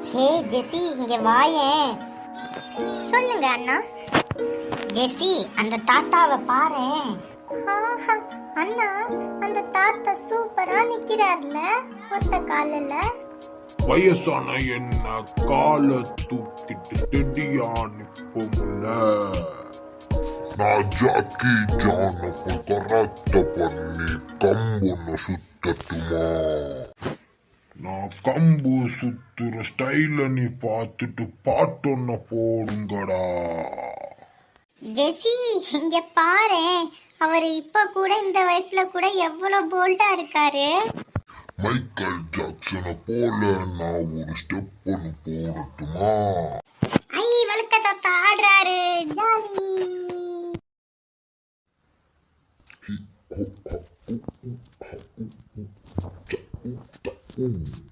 ஹே ஜெசி, இங்க வாயேன். சொல்லுங்க அண்ணா. ஜெசி, அந்த தாத்தாவை பாரேன். அண்ணா, அந்த தாத்தா சூப்பரா நிக்கிறார்ல ஒத்த காலில். வயசான என்ன காலை தூக்கிட்டு ஸ்டெடியா நிப்போம்ல. நான் ஜாக்கி ஜான கராத்த பண்ணி கம்பொன்னு சுத்தட்டுமா? நான் கம்பு சுத்துற ஸ்டைல நீ பார்த்துட்டு பாட்டொன்ன போடுங்கடா. ஜெசி, இங்க பாரு, அவர் இப்ப கூட இந்த வயசுல கூட எவ்வளவு போல்டா இருக்காரு. மைக்கேல் ஜாக்சனை போல நான் ஒரு ஸ்டெப் ஒன்று போடட்டுமா? ஐ, வழுக்க தாத்தா ஆடுறாரு, ஜாலி. Ooh.